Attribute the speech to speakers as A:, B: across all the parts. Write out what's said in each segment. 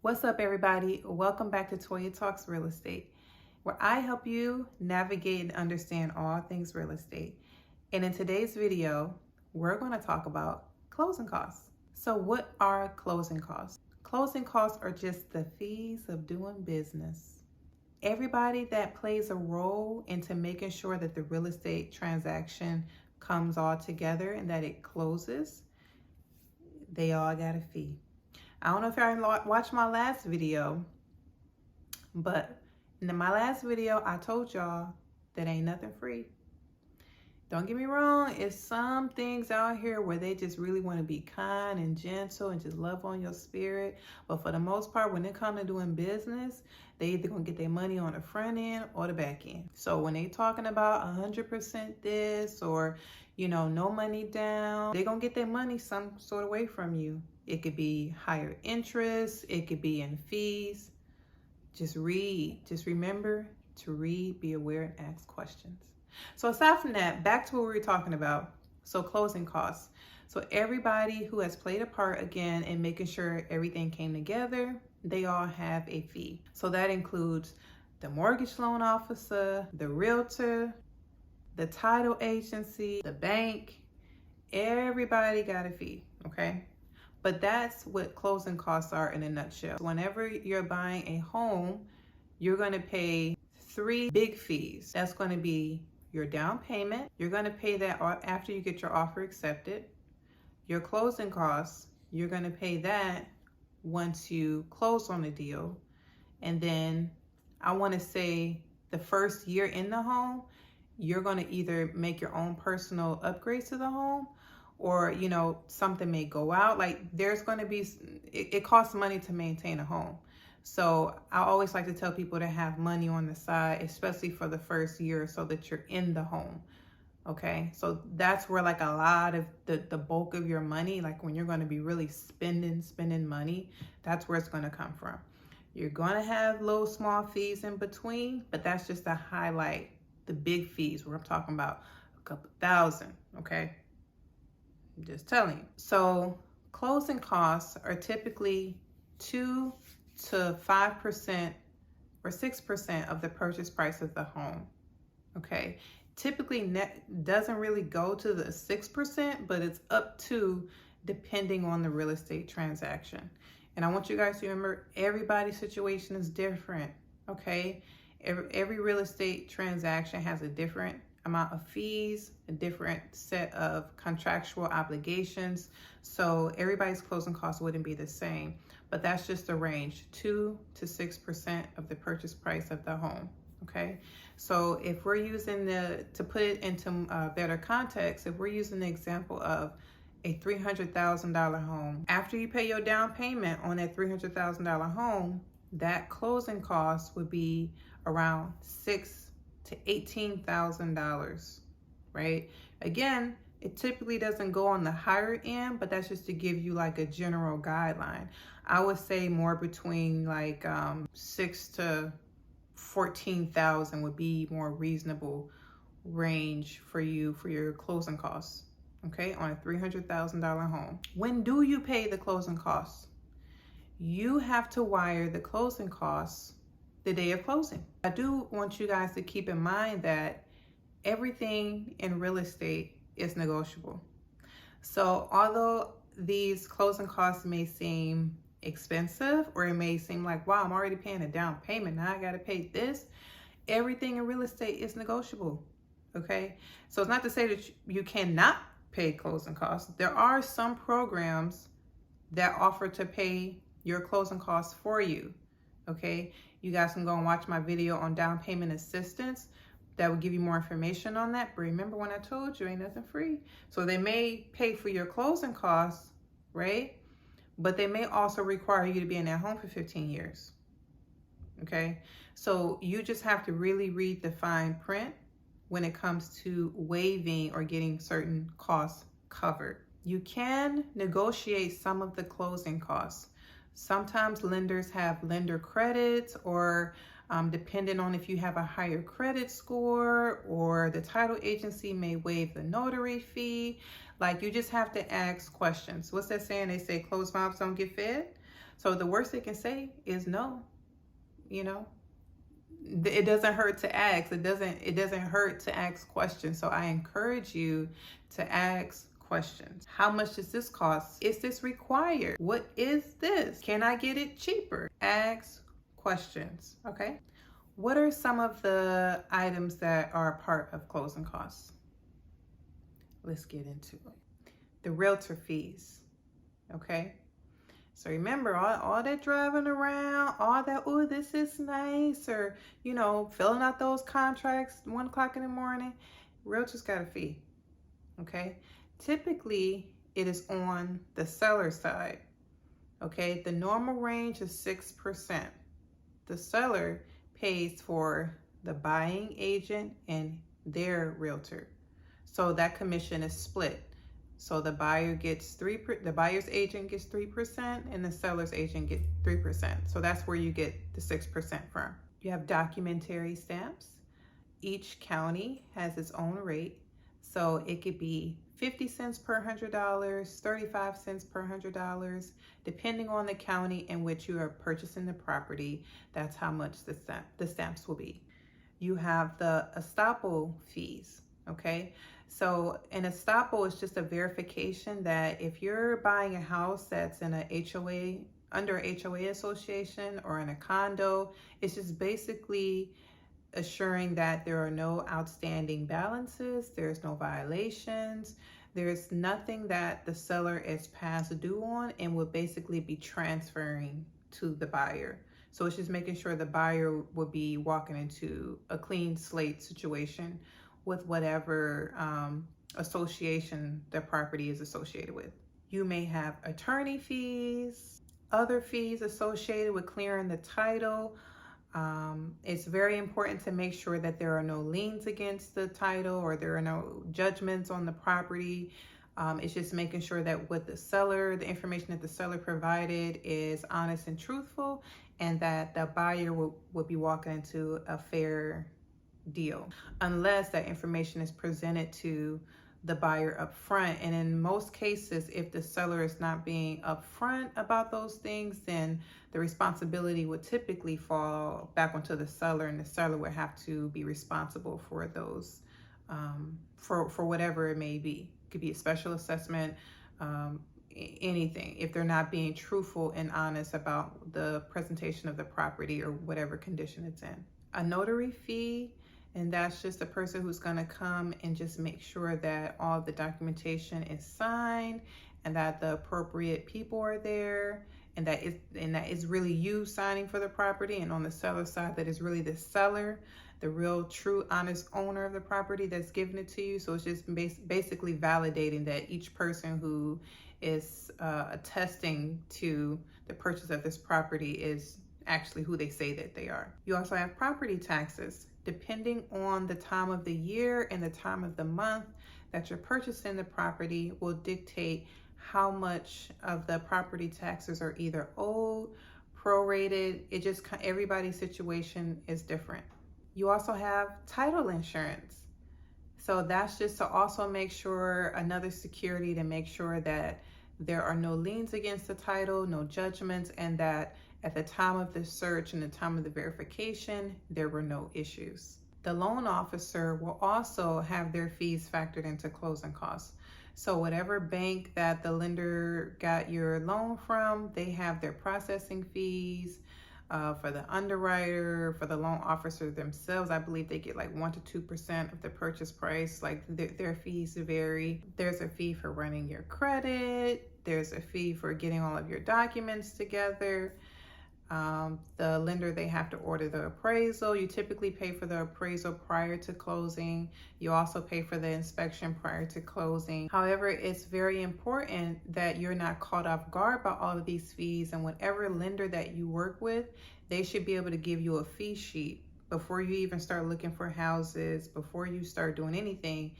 A: What's up, everybody? Welcome back to Toya Talks Real Estate, where I help you navigate and understand all things real estate. And in today's video, we're going to talk about closing costs. So, what are closing costs? Closing costs are just the fees of doing business. Everybody that plays a role into making sure that the real estate transaction comes all together and that it closes, they all got a fee. I don't know if y'all watched my last video, but in my last video, I told y'all that ain't nothing free. Don't get me wrong, it's some things out here where they just really want to be kind and gentle and just love on your spirit. But for the most part, when it comes to doing business, they either gonna get their money on the front end or the back end. So when they talking about 100% this or, no money down, they gonna get their money some sort of way from you. It could be higher interest, it could be in fees. Just read, just remember to read, be aware, and ask questions. So aside from that, back to what we were talking about. So closing costs. So everybody who has played a part again in making sure everything came together, they all have a fee. So that includes the mortgage loan officer, the realtor, the title agency, the bank. Everybody got a fee, okay? But that's what closing costs are in a nutshell. Whenever you're buying a home, you're going to pay 3 big fees. That's going to be your down payment. You're going to pay that after you get your offer accepted. Your closing costs, you're going to pay that once you close on the deal. And then I want to say the first year in the home, you're going to either make your own personal upgrades to the home, or something may go out. Like there's going to be, it costs money to maintain a home. So I always like to tell people to have money on the side, especially for the first year, so that you're in the home. Okay, so that's where like a lot of the bulk of your money, like when you're going to be really spending money, that's where it's going to come from. You're going to have little small fees in between, but that's just to highlight the big fees where I'm talking about a couple thousand. Okay, I'm just telling you. So closing costs are typically 2 to 5% or 6% of the purchase price of the home. Okay, typically net doesn't really go to the 6%, but it's up to, depending on the real estate transaction. And I want you guys to remember, everybody's situation is different. Okay, every real estate transaction has a different amount of fees, a different set of contractual obligations. So everybody's closing costs wouldn't be the same, but that's just a range, 2 to 6% of the purchase price of the home. Okay, so if we're using to put it into better context, if we're using the example of a $300,000 home, after you pay your down payment on that $300,000 home, that closing cost would be around $6,000 to $18,000, right? Again, it typically doesn't go on the higher end, but that's just to give you like a general guideline. I would say more between like 6 to 14,000 would be more reasonable range for you for your closing costs. Okay, on a $300,000 home. When do you pay the closing costs? You have to wire the closing costs the day of closing. I do want you guys to keep in mind that everything in real estate is negotiable. So although these closing costs may seem expensive, or it may seem like, wow, I'm already paying a down payment, now I got to pay this, everything in real estate is negotiable. Okay, so it's not to say that you cannot pay closing costs. There are some programs that offer to pay your closing costs for you. Okay, you guys can go and watch my video on down payment assistance. That will give you more information on that. But remember when I told you, ain't nothing free. So they may pay for your closing costs, right? But they may also require you to be in that home for 15 years. Okay, so you just have to really read the fine print when it comes to waiving or getting certain costs covered. You can negotiate some of the closing costs. Sometimes lenders have lender credits, or depending on if you have a higher credit score, or the title agency may waive the notary fee. Like, you just have to ask questions. What's that saying? They say closed mouths don't get fed. So the worst they can say is no. You know, it doesn't hurt to ask. It doesn't hurt to ask questions. So I encourage you to ask questions. How much does this cost? Is this required? What is this? Can I get it cheaper? Ask questions. Okay. What are some of the items that are a part of closing costs? Let's get into it. The realtor fees. Okay. So remember, all that driving around, all that, oh, this is nice, or, filling out those contracts 1 o'clock in the morning, realtors got a fee, okay? Typically, it is on the seller side, okay? The normal range is 6%. The seller pays for the buying agent and their realtor. So that commission is split. So the buyer gets the buyer's agent gets 3% and the seller's agent gets 3%. So that's where you get the 6% from. You have documentary stamps. Each county has its own rate. So it could be 50 cents per $100, 35 cents per $100, depending on the county in which you are purchasing the property. That's how much the stamps will be. You have the estoppel fees, okay? So an estoppel is just a verification that if you're buying a house that's in a HOA, under a HOA association or in a condo, it's just basically assuring that there are no outstanding balances, there's no violations, there's nothing that the seller is past due on and will basically be transferring to the buyer. So it's just making sure the buyer will be walking into a clean slate situation with whatever association their property is associated with. You may have attorney fees, other fees associated with clearing the title. It's very important to make sure that there are no liens against the title or there are no judgments on the property. It's just making sure that the information that the seller provided is honest and truthful, and that the buyer will be walking into a fair deal, unless that information is presented to the buyer up front. And in most cases, if the seller is not being upfront about those things, then the responsibility would typically fall back onto the seller, and the seller would have to be responsible for those, for whatever it may be. It could be a special assessment, anything, if they're not being truthful and honest about the presentation of the property or whatever condition it's in. A notary fee, and that's just the person who's going to come and just make sure that all the documentation is signed and that the appropriate people are there, and that is really you signing for the property, and on the seller side that is really the seller, the real true honest owner of the property that's giving it to you. So it's just basically validating that each person who is attesting to the purchase of this property is actually who they say that they are. You also have property taxes. Depending on the time of the year and the time of the month that you're purchasing the property will dictate how much of the property taxes are either owed, prorated. Everybody's situation is different. You also have title insurance. So that's just to also make sure, another security to make sure that there are no liens against the title, no judgments, and that at the time of the search and the time of the verification, there were no issues. The loan officer will also have their fees factored into closing costs. So whatever bank that the lender got your loan from, they have their processing fees. For the underwriter, for the loan officer themselves, I believe they get like 1 to 2% of the purchase price. Like their fees vary. There's a fee for running your credit. There's a fee for getting all of your documents together. The lender, they have to order the appraisal. You typically pay for the appraisal prior to closing. You also pay for the inspection prior to closing. However, it's very important that you're not caught off guard by all of these fees, and whatever lender that you work with, they should be able to give you a fee sheet before you even start looking for houses, before you start doing anything.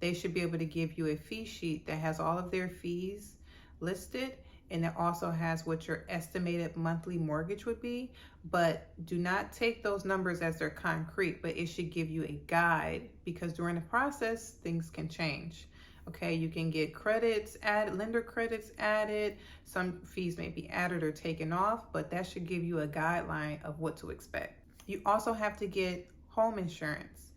A: They should be able to give you a fee sheet that has all of their fees listed, and it also has what your estimated monthly mortgage would be. But do not take those numbers as they're concrete, but it should give you a guide, because during the process, things can change. Okay, you can get credits added, lender credits added. Some fees may be added or taken off, but that should give you a guideline of what to expect. You also have to get home insurance.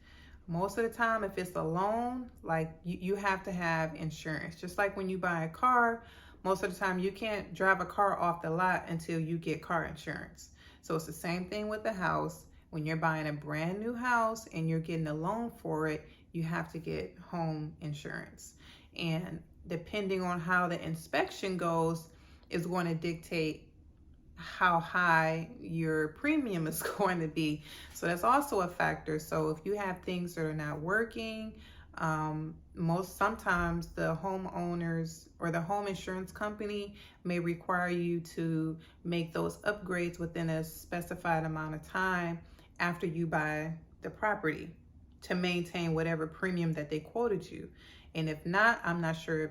A: Most of the time, if it's a loan, like you have to have insurance. Just like when you buy a car, most of the time you can't drive a car off the lot until you get car insurance. So it's the same thing with the house. When you're buying a brand new house and you're getting a loan for it, you have to get home insurance. And depending on how the inspection goes is going to dictate how high your premium is going to be. So that's also a factor. So if you have things that are not working, sometimes the homeowners or the home insurance company may require you to make those upgrades within a specified amount of time after you buy the property to maintain whatever premium that they quoted you. And if not, I'm not sure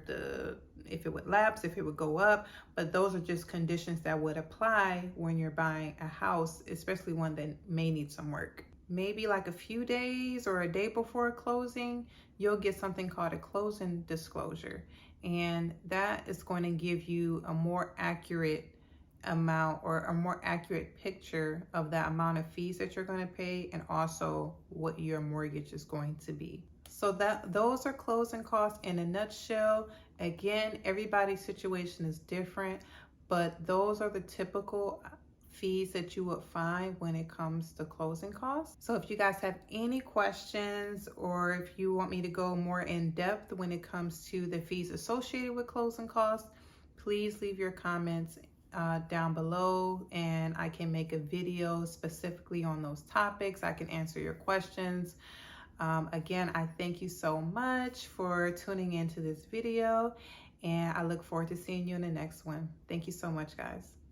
A: if it would lapse, if it would go up, but those are just conditions that would apply when you're buying a house, especially one that may need some work. Maybe like a few days or a day before closing, you'll get something called a closing disclosure. And that is going to give you a more accurate amount or a more accurate picture of the amount of fees that you're going to pay and also what your mortgage is going to be. So those are closing costs in a nutshell. Again, everybody's situation is different, but those are the typical fees that you would find when it comes to closing costs. So if you guys have any questions or if you want me to go more in depth when it comes to the fees associated with closing costs, please leave your comments down below and I can make a video specifically on those topics. I can answer your questions. Again, I thank you so much for tuning into this video and I look forward to seeing you in the next one. Thank you so much, guys.